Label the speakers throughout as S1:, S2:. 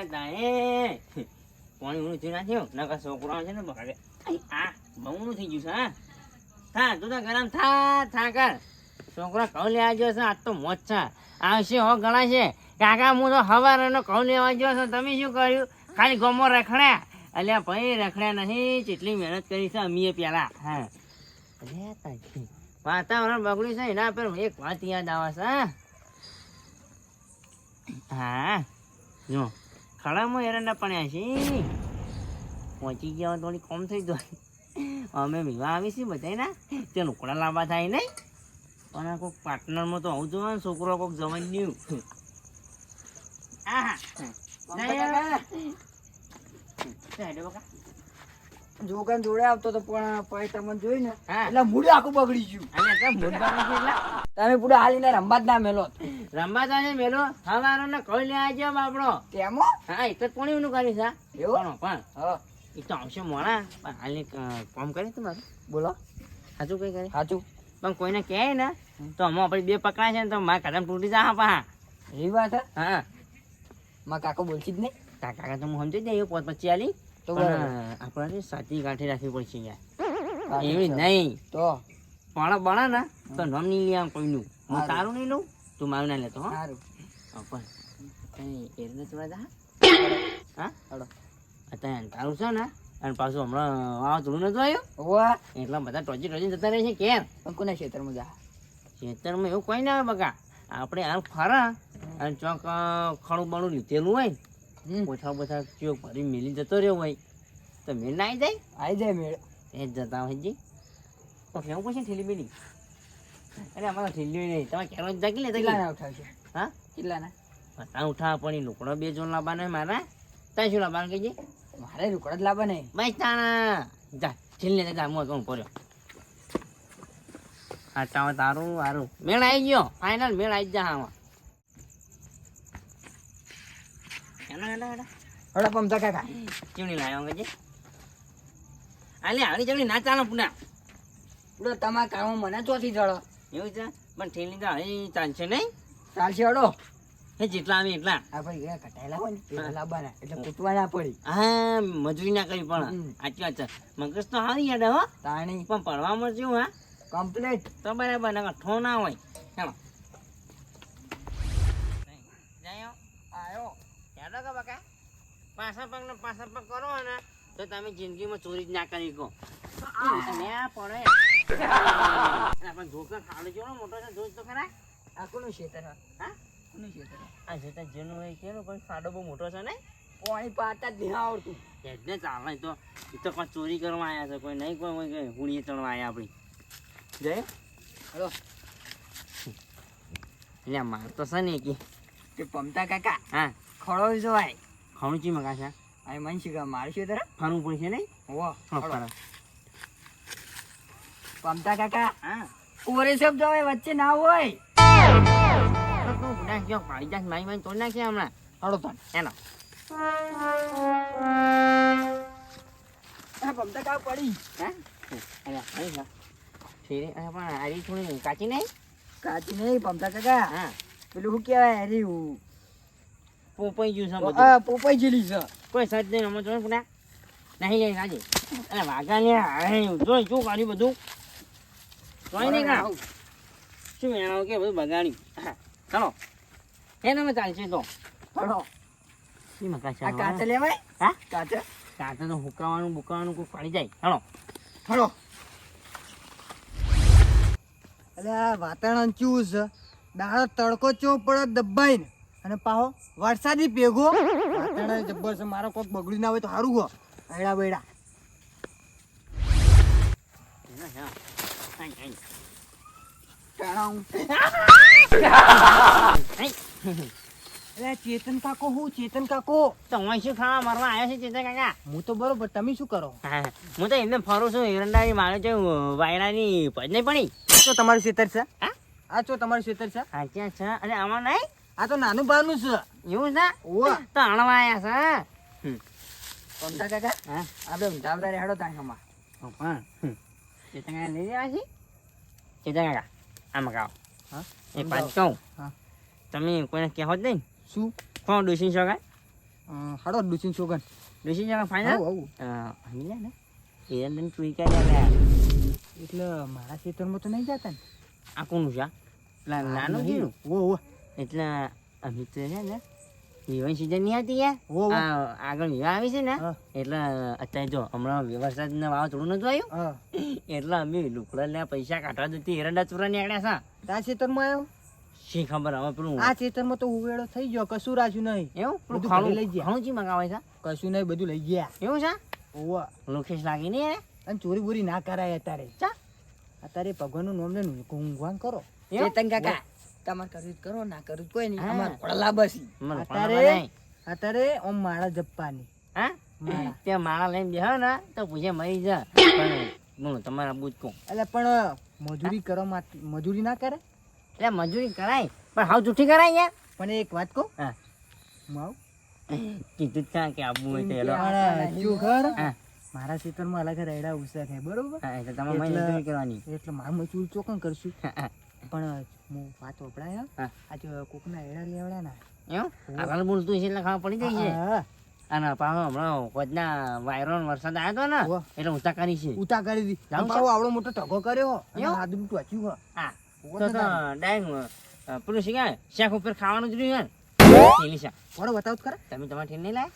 S1: તાએ પાણી ઊંડું થયું નાખ્યું નકર છોકરો છે ને બગાડે આ બહુ ઊંડું થઈ ગયું છે હા થા તું તો ગરમ થા કર છોકરો ઘઉં લેવા ગયો છે આજ તો મોજ છે આવશે હો ગણા છે કાકા હું તો હવારનો ઘઉં લેવા ગયો છું તમે શું કર્યું ખાલી ગમો રખડ્યા અલ્યા ભાઈ રખડ્યા નહીં કેટલી મહેનત કરી છે અમીએ પેલા હા વાતાવરણ બગડ્યું છે એના પર એક વાત યાદ આવે છે હા જો ખડામાં એરંડા પડ્યા છે પહોંચી ગયા થોડી કોમ થઈ જાય અમે વિવાહ આવી છીએ બધા ના તે લુકડા લાંબા થાય નહીં પણ કોઈક પાર્ટનરમાં તો આવું જોઈએ ને છોકરો કોઈક જવાન ન્યુ
S2: જોગન જોડે આવતો તો પણ પછી તમને જોઈ ને એટલે મૂડ આખું બગડી ગયું તમે પૂરા હાલીને રમવા જ ના મેલો
S1: રમવા તો મેલો હવારો ને કહી લે આવજો બાપડો
S2: તેમો
S1: હા એ તો કોણી નું કરી છે
S2: એવું
S1: પણ
S2: હા
S1: એ તો આવશે મોડા પણ હાલની કામ કરે તમારું
S2: બોલો
S1: સાચું કઈ કરે
S2: સાચું
S1: પણ કોઈને કહે ને તો અમે આપણે બે પકડાય છે ને તો મારા કદમ તૂટી જા પા
S2: એવી વાત હે
S1: હા
S2: મારા કાકો બોલશી જ નહીં
S1: કાકા તો હું સમજી જાય પોત પછી આલી
S2: તો
S1: આપણે સાચી ગાંઠી રાખવી પડશે યાર એવી નહીં
S2: તો
S1: પણ બને ને તો નામ નહીં લે આમ કોઈનું હું તારું નહીં લઉં તું મારું ના લેતો હા
S2: સારું
S1: પણ એટલે થોડા જા હા
S2: હડો
S1: અત્યારે તારું છે ને અને પાછું હમણાં વાવાઝોડું નતું આવ્યું
S2: વાહ
S1: એટલા બધા ટોચી જતા રહે છે કેમ
S2: પણ કોના ક્ષેત્રમાં જા
S1: ખેતરમાં એવું કોઈ ના આવે બકા આપણે હાલ ફરા અને ચોક ખડું બળું લીધેલું હોય પોછા પોછા ચોક ભરી મેલી જતો રહ્યો હોય તો મેળ ના આવી
S2: જાય મેળ
S1: એ જ જતા હોય જી તો કેવું પછી ઠેલી બેલી અરે અમારે ઠેલી નહીં તમે કેરો જાગી લે
S2: કેટલાના ઉઠાવશે
S1: હા
S2: કેટલાના
S1: પતા ઉઠાવ પણ લુકડો બે જોન લાવવાના મારા ત્યાં શું લાવવાનું કહીએ
S2: મારે રૂકડા જ લાવવા નહીં
S1: બસ તાણા જા ઠેલી લે જા મોં કોણ પડ્યો હા ચાલો તારું સારું મેળ આવી ગયો ફાઇનલ મેળ આવી જા આમાં
S2: હડો પમતા કાકા
S1: ચીવણી લાવ્યો કે આલે આવડી ચીવણી ના ચાલો પુના
S2: પૂરો તમારા કામ મને ચોથી જળો
S1: એવું છે પણ ઠેલી તો હવે ચાલશે નહીં
S2: ચાલશે હડો
S1: એ જેટલા આવે એટલા
S2: આ ભાઈ કટાયેલા હોય ને પેલા લાવવાના એટલે કૂટવા ના પડી
S1: હા મજૂરી ના કરી પણ સાચી વાત છે મગજ તો સારી યાદ હો
S2: તાણી
S1: પણ પડવામાં શું હા
S2: કમ્પ્લીટ
S1: તો બરાબર ના ઠો ના હોય ચાલો
S2: આયો
S1: યાદ કે બકા પાછા પગ કરો ને તો તમે જિંદગીમાં ચોરી જ ના કરી કહો પડે પણ ધોકા ખાડો જેવો મોટો છે જોઈ તો ખરા
S2: આ કોનું ક્ષેત્ર
S1: હા
S2: કોનું ક્ષેત્ર
S1: આ જેતા જેનું હોય કેનું પણ ખાડો બહુ મોટો છે ને
S2: પાણી પાતા જ નહીં આવડતું
S1: એટલે ચાલે તો એ તો કોઈ ચોરી કરવા આવ્યા છે કોઈ નહીં કોઈ હુણીએ ચડવા આવ્યા આપણી જય
S2: હલો
S1: એટલે માર તો છે ને
S2: કે પમતા કાકા
S1: હા
S2: ખડો જોવાય
S1: ખણું ચી મગા છે
S2: આ મન શીખા મારે ક્ષેત્ર
S1: ફરવું પડશે નહીં
S2: વાહ
S1: ફરા
S2: પમતા કાકા
S1: હા
S2: ઓરે સબ જવાય વચ્ચે ના હોય
S1: પાડી જાય માઈ તોડી નાખીએ હમણાં
S2: હડો તન
S1: એનો
S2: પમતા કાકા પડી
S1: હા પણ આરી થોડી કાચી નહીં
S2: કાચી નહીં પમતા કાકા
S1: હા
S2: પેલું શું કહેવાય અરે
S1: પોપાઈ ગયું છે બધું
S2: પોપાઈ જેલી છે
S1: કોઈ સજ નહીં અમે જોઈ પુના નહીં લઈ આજે અરે વાઘા લે જોઈ શું કાઢ્યું બધું જોઈ નહીં કા શું એના કે બધું બગાડ્યું હા ચાલો એને ચાલશે તો
S2: હડો
S1: આ
S2: આ કાચા લેવાય
S1: હા
S2: કાચા
S1: કાચા તો હુકાવાનું બુકાવાનું કોઈ પડી જાય હલો
S2: હડો એટલે આ વાતાવરણ ચૂસ છે દાડો તડકો ચો પડે દબાઈને અને પાહો વરસાદી ભેગો વાતાવરણ જબ્બર છે મારો કોક બગડી ના હોય તો સારું હો આયડા બેડા ચેતન કાકો હું ચેતન કાકો
S1: તો હું શું ખાવા મારવા આવ્યો છે ચેતન કાકા
S2: હું તો બરોબર તમે શું કરો
S1: હું તો એમને ફરું છું એરંડાની મારે છે વાયરાની પજ નહીં પડી
S2: તો તમારું ખેતર છે
S1: હા
S2: આ તો તમારું ખેતર છે
S1: હા છે અને આમાં નહીં
S2: આ તો નાનું બારનું છે
S1: એવું છે તો અણવા આવ્યા છે
S2: પમતા કાકા
S1: હા
S2: આપણે ઊંધાવદારે હેડો તાંખામાં
S1: પણ ચેતન કાકા લઈ રહ્યા છે ચેતન કાકા આમાં ગાઓ
S2: હા
S1: એ પાંચ કહું
S2: હા
S1: તમે કોઈને કહેવો જ નહીં
S2: શું
S1: કોણ ડૂસી શકાય
S2: હાડો ડુસીન છોકન
S1: ડોશી જગા ફાઇનલ
S2: આવું
S1: હમી ને એ લઈને ચૂઈ કાઢ્યા
S2: એટલે મારા ખેતરમાં તો નહીં જતા ને
S1: આ કોનું છે પેલા નાનું કીધું
S2: ઓ
S1: એટલે અમે તો છે ને વિવાહ સીઝન નહીં આવતી યાર
S2: ઓ
S1: આગળ વિવાહ આવી છે ને
S2: હા.
S1: એટલે અત્યારે જો હમણાં વરસાદના વાવાઝોડું નતું આવ્યું
S2: હા
S1: એટલે અમે લુકડા પૈસા કાઢવા જતી એરંડા ચોરા નીકળ્યા છે
S2: આ ખેતરમાં આવ્યો
S1: શી ખબર હવે પેલું
S2: આ ખેતરમાં તો ઉવેડો થઈ ગયો કશું રાખ્યું નહીં
S1: એવું પેલું
S2: બધું
S1: ખાણું
S2: ઘરે લઈ ગયા.
S1: ખાણું ચી મંગાવાય છે
S2: કશું નહીં બધું લઈ ગયા
S1: એવું છે
S2: ઓવા
S1: લોકેશ લાગી નહીં
S2: અને ચોરી બોરી ના કરાય અત્યારે
S1: ચા
S2: અત્યારે ભગવાનનું નામ લઈને ઊંઘવાન કરો
S1: એવું?
S2: ચેતન કાકા તમારે કરવું જ કરો ના કરવું જ કોઈ નહીં
S1: હા.
S2: અમાર ઘોડા બસી
S1: મને
S2: અત્યારે અત્યારે ઓમ માળા જપ્પાની
S1: હા
S2: માળા.
S1: ત્યાં માળા લઈને બેહો ને તો પૂછે મરી જા પણ બોલો તમારા બૂચકો
S2: એટલે પણ મજૂરી કરવા માટે મજૂરી ના કરે
S1: એટલે મજૂરી કરાય પણ હાવ જૂઠી કરાય યાર
S2: પણ એક વાત કહું
S1: હા
S2: માવ
S1: કીધું જ ક્યાં કે આપવું હોય તો એલો
S2: જો ઘર
S1: હા
S2: મારા ખેતરમાં અલગ રેડા ઉસા થાય બરોબર
S1: હા એટલે તમારે મને
S2: એટલે-
S1: મજૂરી કરવાની
S2: એટલે મારે મજૂર ચોકન કરશું
S1: હા,
S2: પણ હું વાત વપરાય
S1: હા.
S2: આજે કોકના એડા લેવડા ના
S1: એવું આગળ બોલતું છે એટલે ખબર પડી જાય છે
S2: હા,
S1: અને પાછો હમણાં કોચના વાયરો ને વરસાદ આવ્યો હતો ને
S2: વાહ.
S1: એટલે ઊંચા કરી છે
S2: ઉતા કરી દી
S1: જાઉં છે?
S2: પાછો આવડો મોટો ટકો કર્યો અને
S1: એવું?
S2: હાથનું ટોચ્યું હો
S1: હા તો ડાયરેક્ટ પેલું શીખાય શાક ઉપર ખાવાનું જ રહ્યું ને થેલી શાક
S2: થોડો બતાવ તો ખરા
S1: તમે તમારે ઠેલ નહીં લાય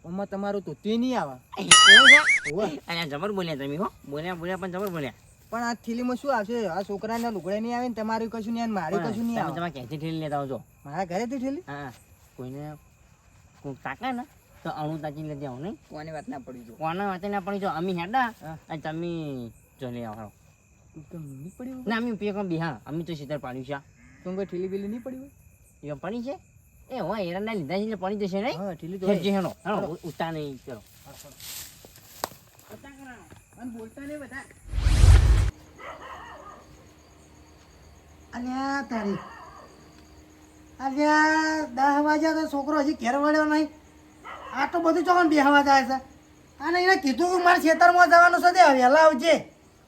S2: ઓમાં તમારું તો તે નહીં આવે
S1: એવું છે
S2: ઓવા.
S1: અને જબર બોલ્યા તમે હો બોલ્યા પણ જબર બોલ્યા
S2: પણ આ થેલીમાં શું આવશે આ છોકરાના લુગડા નહીં આવે ને તમારું કશું નહીં આવે ને મારું કશું નહીં
S1: તમે
S2: આવે
S1: તમારે ક્યાંથી ઠેલી લેતા આવજો
S2: મારા ઘરેથી થેલી
S1: હા કોઈને કોઈ તાકે ને તો અણું તાકી લેતી આવું નહીં
S2: કોની વાત ના પડી જો
S1: કોના વાતે ના પડી જો અમે હેડા
S2: હા.
S1: અને તમે જો લઈ આવો
S2: નહીં પડી હોય
S1: ના અમે ઉપયોગ બી હા અમે તો સીધા પાડ્યું છે
S2: તો કોઈ ઠેલી બેલી નહીં પડી હોય
S1: એ પડી છે એ હોય એરંડા લીધા છે એટલે પડી જશે નહીં
S2: હા ઠેલી તો
S1: ખેંચી હેનો હેનો ઉતા નહીં કરો
S2: અને બોલતા નહીં બધા અલ્યા તારી અલ્યા 10 વાગ્યા તો છોકરો હજી ઘેર વળ્યો નહીં આ તો બધું ચોકન બેહવા જાય છે અને એને કીધું કે મારે ખેતરમાં જવાનું છે તે વહેલા આવજે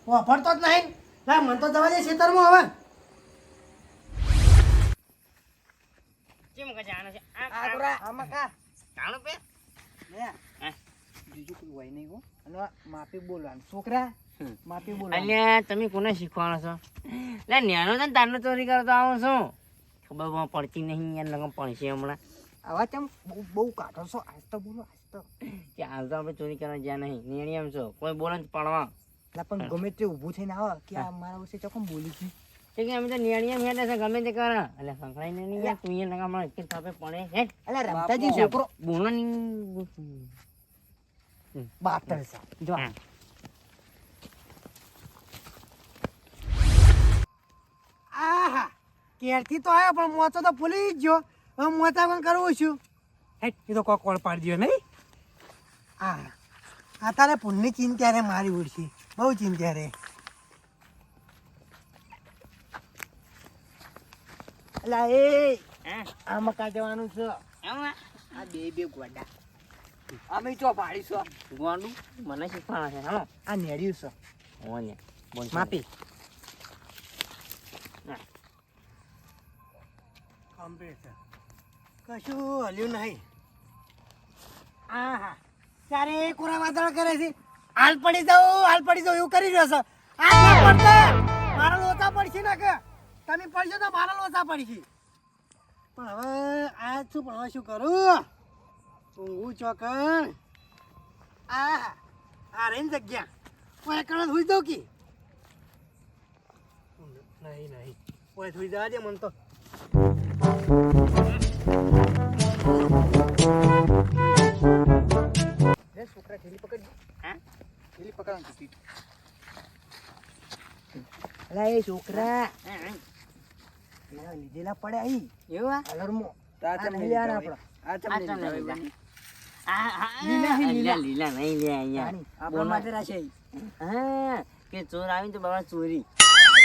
S2: વાપરતો જ નહીં ના મને તો જવા દે ખેતરમાં હવે
S1: કેમ કે જાણે છે
S2: આમાં કા
S1: કાણો પે
S2: લે
S1: હા.
S2: બીજું કોઈ હોય નહીં હો અને માપી બોલવાનું છોકરા
S1: હમ.
S2: માપી બોલવાનું
S1: અલ્યા તમે કોને શીખવાનો છો લે ન્યાનો છે ને તારનો ચોરી કરતો આવો છું ખબર પણ પડતી નહીં યાર લગન પડશે હમણાં
S2: આવા તેમ બહુ કાઢો છો આજ તો બોલો આજ તો
S1: કે હાલ તો આપણે ચોરી કરવા જ્યાં નહીં નિર્ણય એમ છો કોઈ બોલે ને પડવા
S2: એટલે પણ ગમે તે ઊભું થઈને આવે કે આ મારા વિશે ચોકમ બોલી છે
S1: તે કે અમે તો નિર્ણય એમ હેડે છે ગમે તે કરે એટલે સંકળાઈ નહીં યાર તું અહીંયા હમણાં એક થાપે પડે હે
S2: એટલે રમતાજી છોકરો
S1: બોલો નહીં
S2: બાતર છે જો
S1: હા.
S2: આહા કેરથી તો આવ્યો પણ મોચો તો ભૂલી જ ગયો હવે મોચા પણ કરવું છું હે એ તો કોઈ કોળ પાડી દો નહીં આ તારે પુણ્યની ચિંતા રે મારી ઉડશે બહુ ચિંતા રે અલા એ
S1: હા
S2: આ મકા જવાનું છે
S1: એમ
S2: આ બે ગોડા અમે ચો પાડીશું
S1: ગોંડું મને શીખવાના છે હાલો
S2: આ નેડ્યું છે
S1: હો ને બોલ
S2: માપી
S1: હા.
S2: કમ્પ્લીટ છે કશું હલ્યું નહીં આહા ત્યારે કોરા વાદળ કરે છે હાલ પડી જાઉં એવું કરી રહ્યો છે આ ના પડતા મારા લોચા પડશે ને કે તમે પડશો તો મારા લોચા પડશે પણ હવે આ શું પણ હવે શું કરું ઊંઘું ચોકણ આહા આ રહી જગ્યા કોઈ કણ હુઈ દઉં કી નહીં કોઈ હુઈ જવા દે મને તો લે છોકરા થેલી પકડ
S1: હા
S2: થેલી પકડવાનું તું અલા એ છોકરા
S1: હા.
S2: એના લીધેલા પડે અહીં
S1: એવું આ?
S2: કલરમો
S3: આ
S2: આ નહીં લેવાના આપણા.
S1: આ ચાલે લીલા.
S2: લીલા છે, લીલા.
S1: લીલા નહીં લે અહીંયા
S2: આની, આપણા
S1: બોલો.
S2: માટે રાખે અહીં.
S1: હા કે ચોર આવીને તો બાબા ચોરી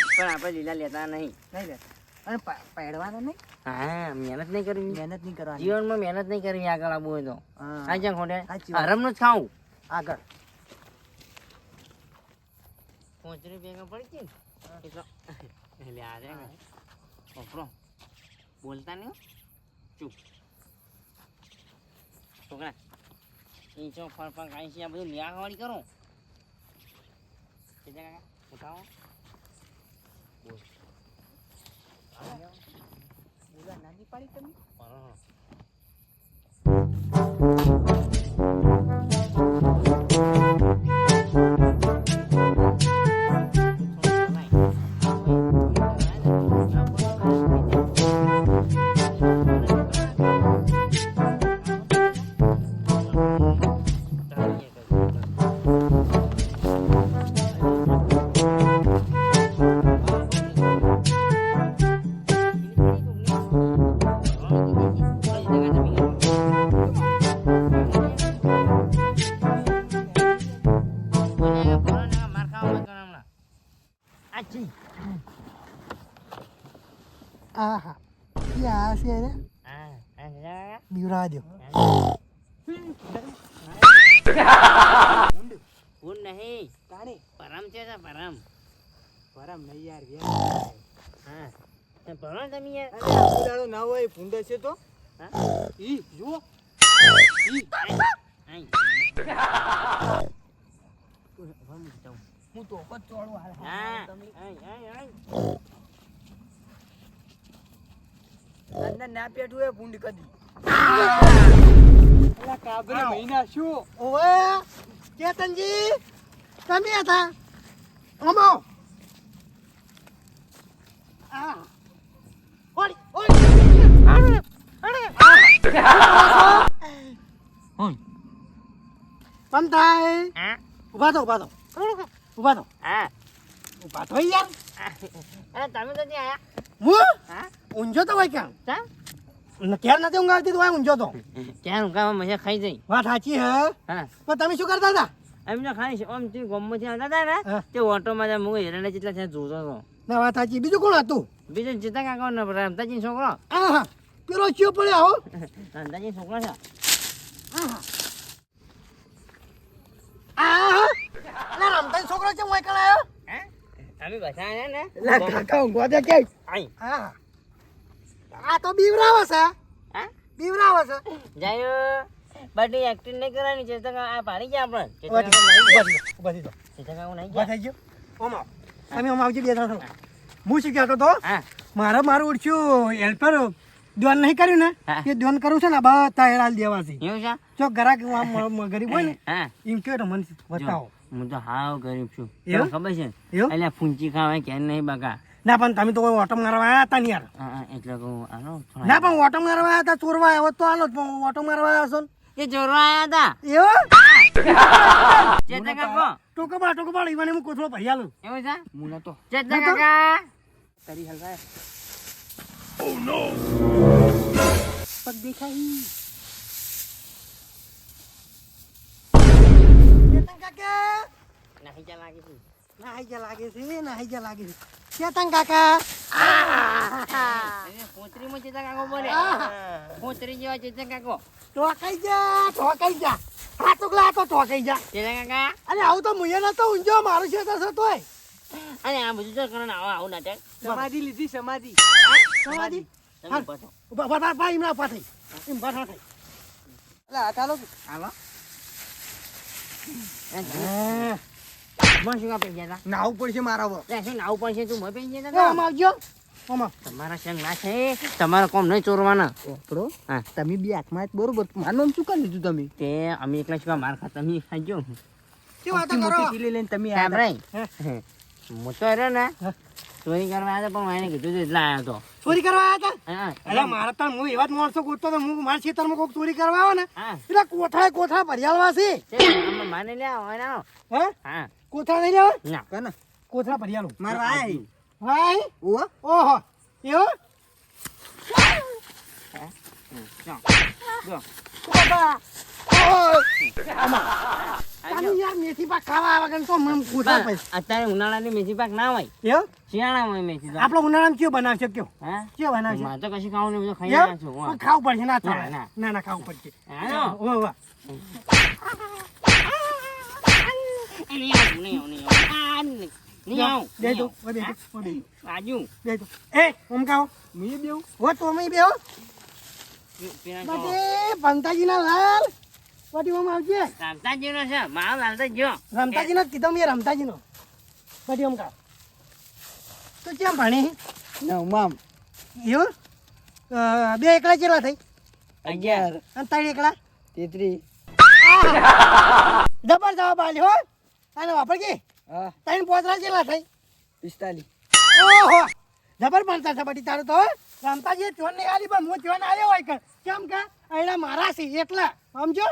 S1: પણ આપણે લીલા લેતા નહીં
S2: નહીં લે અને પહેરવાના નહીં
S1: હા મહેનત નહીં કરવી
S2: મહેનત નહીં કરવાની
S1: જીવનમાં મહેનત નહીં કરવી આગળ આવવું હોય તો
S2: હા.
S1: આ જ્યાં ખોટે
S2: સાચી વાત.
S1: હરમનું જ ખાવું
S2: આગળ
S1: 5 રૂપિયા પડી છે ને એટલે આ રે વાપરો બોલતા નહીં હો. ચૂપ છોકરા ઈંચો ફરફર કાંઈ છે આ બધું ન્યાવાળી કરો ચેતન કાકા ઉઠાવો
S2: બોલા નાની પાડી તમે
S1: હા
S2: આહા યા છે રે બીવરા દો
S1: ફૂલ નહીં
S2: તાણી
S1: પરમ છે તો પરમ
S2: પરમ નહીં યાર
S1: હા તો પરમ તમે યાર
S2: દાડો ના હોય ફૂંડે છે તો
S1: હા
S2: ઈ જુઓ
S1: આઈ
S2: હું તો ઉપર ચોળું હાલ
S1: હા
S2: તમે
S1: આઈ
S2: અંદર ના પેટું એ ભૂંડ કદી એલા કાબરે મહિના શું ઓવે ચેતનજી તમે હતા ઓમો આ ઓડી ઓડી પમ થાય
S1: હા
S2: ઉભા થો ઉભા
S1: હા
S2: ઉભા થો યાર
S1: અરે તમે તો ત્યાં આયા
S2: હું
S1: હા
S2: ઊંઝો તો હોય ક્યાં
S1: ચા
S2: ક્યારે નથી ઊંઘાવતી તો હોય ઊંઝો તો
S1: ત્યાં ઊંઘામાં મજા ખાઈ જઈ
S2: વાત સાચી હે
S1: હા
S2: પણ તમે શું કરતા હતા
S1: એમ તો ખાલી આમ તે ગમમાંથી આવતા હતા ને
S2: હા.
S1: તે ઓટોમાં જ હું હેરાને જેટલા ત્યાં જોતો હતો
S2: ના વાત સાચી બીજું કોણ હતું
S1: બીજો ચેતા કાકા ને રમતાજી છોકરો
S2: આહા પેલો ચિયો પડ્યો આવો
S1: રમતાજી છોકરો છે
S2: આહા આહા ના રમતા છોકરો છે હું એકલા આવ્યો
S1: હે અમે બધા આયા ને
S2: લા કાકા ઊંઘવા દે કે
S1: આઈ
S2: આહા આ તો બીવરાવે છે
S1: હા
S2: બીવરાવે છે
S1: જાયો બધી એક્ટિંગ નહીં કરવાની ચેતા કાકા આ પાડી ગયા આપણે ચેતા
S2: ઉભા
S1: કાકા નહીં ગયા
S2: થઈ જાઓ
S1: ચેતા કાકા નહીં
S2: ઉભા
S1: ગયા
S2: થઈ ગયો ઓમો તમે ઓમ આવજો બે ત્રણ હું શું કહેતો તો
S1: હા
S2: મારું ઉડ્યું હેલ્પર દોન નહીં કર્યું ને
S1: હા.
S2: એ દોન કરું છે ને બધા હેરાલ દેવા છે
S1: એવું છે
S2: જો ગરાક ગરીબ હોય ને
S1: હા
S2: એમ કે મને બતાવો
S1: હું તો હાવ ગરીબ છું
S2: એવું?
S1: તને ખબર છે
S2: એવું?
S1: એટલે ફૂંચી ખાવાય કે નહીં બકા
S2: ના પણ તમે તો કોઈ ઓટો મારવા આવ્યા હતા ને યાર
S1: હા એટલે કહું આનો
S2: ના પણ ઓટો મારવા આવ્યા હતા ચોરવા આવ્યો તો હાલો જ, પણ ઓટો મારવા આવ્યા છો ને
S1: એ ચોરવા આયા
S2: એવો
S1: હતા ચેતા કાકો
S2: ટોકો બાળ ઈવાને હું કોથળો ભરી આલું
S1: એવું છે
S2: મુના તો
S1: ચેતા કાકા
S2: તારી હલવાય પગ દેખાઈ ચેતન કાકા
S1: નહીં ચા લાગી છે
S2: નાહી જા લાગે છે ચેતન કાકા
S1: પોતરીમાં ચેતા કાકો બોલે પોતરી જેવા ચેતા કાકો
S2: ઠોકાઈ જા હા તો ગ્લા તો ઠોકાઈ જા
S1: ચેતા કાકા
S2: અરે આવું તો મુયે નતો ઊંઝો મારું છે તો તોય
S1: અને આ બધું તો કારણ આવું નાટક
S2: સમાધિ લીધી સમાધિ સમાધિ
S1: તમે બસો
S2: ઉભા ભાઈ એમના ઉભા થઈ એમ બાઠા થઈ એટલે આ ચાલો
S1: આવો મને શું કા પૈસા હતા
S2: નાવું પડશે મારા વર
S1: શું નાવું પડશે તું મને પૈસા
S2: આમ
S1: હતા
S2: આવજો આમાં
S1: તમારા સંગ ના છે તમારા કોમ નહીં ચોરવાના
S2: ઓપરો
S1: હા
S2: તમે બી હાથમાં બરોબર માનું શું કરી લીધું તમે
S1: તે અમે એકલા શું માર ખાતા તમે ખાજો
S2: શું વાતો કરો
S3: લઈને તમે
S1: સાંભળાય
S2: હે?
S1: હું તો રહ્યો ને
S2: હા.
S1: ચોરી કરવા આવ્યો પણ એને કીધું એટલે આવ્યો
S2: ચોરી કરવા આવ્યા હતા
S1: હતો
S2: અરે મારા તો હું એવા જ માણસો ગોતતો તો હું મારા ખેતરમાં કોઈક ચોરી કરવા આવે ને
S1: હા
S2: એટલે કોથળા ભરિયાલવા છે
S1: માને લે આવો આવો
S2: હે
S1: હા
S2: કોથળા નહીં લેવા
S1: ના
S3: કને
S2: કોથળા ભરિયાલું
S3: મારવા આય
S2: ભાઈ
S3: ઓહો
S2: ઓહો એવો
S1: જો
S2: બાબા ઓય
S1: આવજો.
S2: તમે યાર મેથી પાક ખાવા વગર તો મમ કોથળા પૈસા
S1: અત્યારે ઉનાળાની મેથી પાક ના હોય
S2: એવો
S1: શિયાળામાં હોય મેથી પાક.
S2: આપણો ઉનાળામાં કયો બનાવશે કયો
S1: હા
S2: કયો બનાવશે
S1: મારે તો કશું ખાવાનું નહીં, બધું ખાઈ
S2: એમ?
S1: નાખું છું.
S2: પણ
S1: વાહ.
S2: ખાવું પડશે ના ચાલે
S1: ના,
S2: ના ના ખાવું પડશે
S1: હાલો.
S2: વાહ વાહ
S1: એ નહીં આવું, નહીં આવું, નહીં આવું. આ નહીં આવું,
S2: દે
S1: નહીં
S2: દો
S1: આવું.
S2: દે દો
S1: બાજુ
S2: દે દો એ ઓમ કાઓ
S3: મુએ બેવ
S2: હો તો અમે બેહો
S1: પેલા કહો.
S2: બટી પંતાજીના લાલ બટી ઓમ આવજે
S1: રમતાજીનો છે મારો લાલતા જો
S2: રમતાજીનો જ કીધો મેં રમતાજીનો બટી ઓમ કા તું કેમ ભણી
S3: નવમામ
S2: એવું બે એકલા ચેલા થઈ
S3: 11
S2: અને ત્રણ એકલા
S3: 33
S2: ડબલ જવાબ આલ્યો હો અને વાપર કે
S3: હા
S2: ત્રણ પોતરા ચેલા થઈ
S3: 45
S2: ઓહો જબર બનતા છે બટી તારું તો રમતાજી ચોન નહીં આલી પણ હું ચોન આવ્યો હોય કે કેમ કે એડા મારા છે એટલા સમજો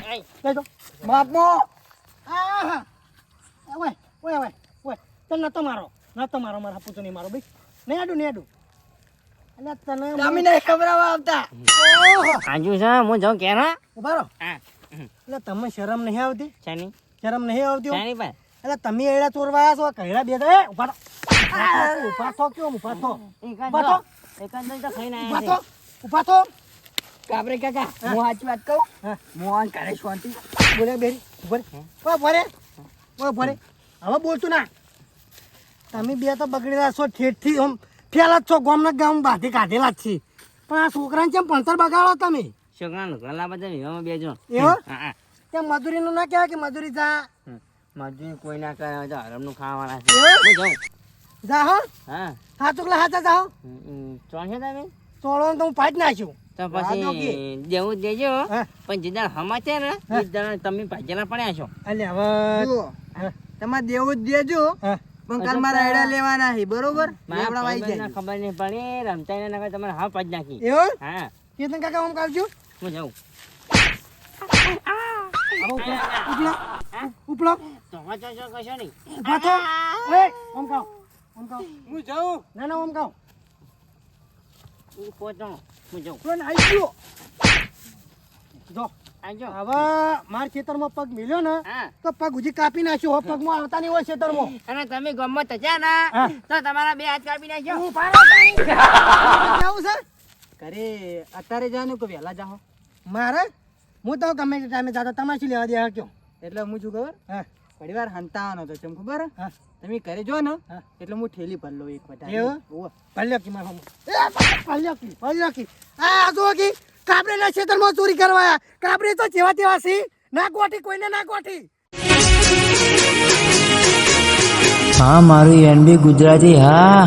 S2: લઈ તો
S3: માપમો
S2: આહા ઓય ઓય ઓય ઓય તને નતો મારો મારા પૂતો નહીં મારો ભાઈ નહીં આડું અને તને
S3: તમે નહીં ખબરાવા આવતા
S2: ઓહો
S1: આજુ છે હું જાઉં કે ના
S2: ઉભા રહો
S1: હા
S2: એટલે તમે શરમ નહીં આવતી
S1: ચાની
S2: શરમ નહીં આવતી હો?
S1: ચાની ભાઈ
S2: એટલે તમે એડા ચોરવા છો કહેડા બે એ ઉભા રહો ઉભા થો કેમ ઉભા થો ઉભા થો
S1: એકાંત તો ખાઈને
S2: ઉભા
S1: આવ્યા
S2: થો ઉભા થો
S3: કાબરે કાકા હું સાચી વાત કહું
S2: હા.
S3: મોહન કરે શાંતિ
S2: બોલે બેરી ઉભરે ઓ ભરે હવે બોલતું ના તમે બે તો બગડેલા છો ઠેઠથી આમ ફેલા જ છો ગામના ગામ બાંધી કાઢેલા જ છે પણ આ છોકરાને કેમ ભણતર બગાડો તમે
S1: છે છોકરાનું ગલા બધા વિવામાં બેજો
S2: એવો
S1: હા હા
S2: ત્યાં મજૂરીનું ના કહેવાય કે મજૂરી જા
S1: મજૂરી કોઈ ના કરે તો હરમનું ખાવાના
S2: એવું?
S1: છે હું જાઉં
S2: જા હો
S1: હા
S2: હા ચોકલા હાચા જાઓ
S1: ચોણ છે તમે
S2: ચોળો તો હું પાડી નાખ્યું
S1: તો
S2: વાંધો
S1: પછી દેવું જ દેજો
S2: હા.
S1: પણ જે દાડ સમાચાર ને
S2: હા.
S1: એ દાડ તમે ભાજેલા પડ્યા છો
S2: એટલે હવે
S3: જુઓ તમારે દેવું જ દેજો
S2: હા
S3: પણ કાલ મારા એડા લેવાના છે બરોબર
S1: મારા
S3: લેવડા વાઈ
S1: ભાઈબંધને
S3: જાય
S1: ખબર નહીં પડી રમતા એને નકર તમારે હા પાજ નાખી
S2: એવું
S1: હા
S2: કેતન કાકા હું કાવજો
S1: હું જાઉં
S2: હવે ઉપલો ઉપલો
S1: તો વાંચો છો કશો નહીં
S2: ઉભા થો એ ઓમ કાવ
S3: હું જાઉં
S2: ના ના ઓમ કાવ
S1: એ પહોંચો હું જાઉં
S2: પેલો ને આવી ગયો જો
S1: આવજો
S2: હવે માર ખેતરમાં પગ મિલ્યો ને
S1: હા
S2: તો પગ ઉજી કાપી નાખ્યો હો પગમાં આવતા નહીં હોય ખેતરમાં
S1: અને તમે ગમત થયા ના
S2: હા.
S1: તો તમારા બે હાથ કાપી નાખ્યો
S2: હું કેવું છે
S3: ઘરે અત્યારે જાનું કે વહેલા જાઓ
S2: મારે હું તો ગમે તે ટાઈમે જાતો તમારે શું લેવા દે કયો
S3: એટલે હું શું ખબર
S2: હા
S3: ઘણી વાર હંતાવાનો તો ચમ ખબર હે?
S2: હા
S3: તમે ઘરે જો ને
S2: હા.
S3: એટલે હું ઠેલી ભર લઉં એક વધારે
S2: એવું?
S3: ઓવે.
S2: ભલ્યો કી મારા ભલ્યો કી આ જો કી કાબરે ના ખેતરમાં ચોરી કરવા કાબરે તો જેવા તેવા સી ના ગોઠી કોઈને ના ગોઠી
S4: હા મારું એનબી ગુજરાતી હા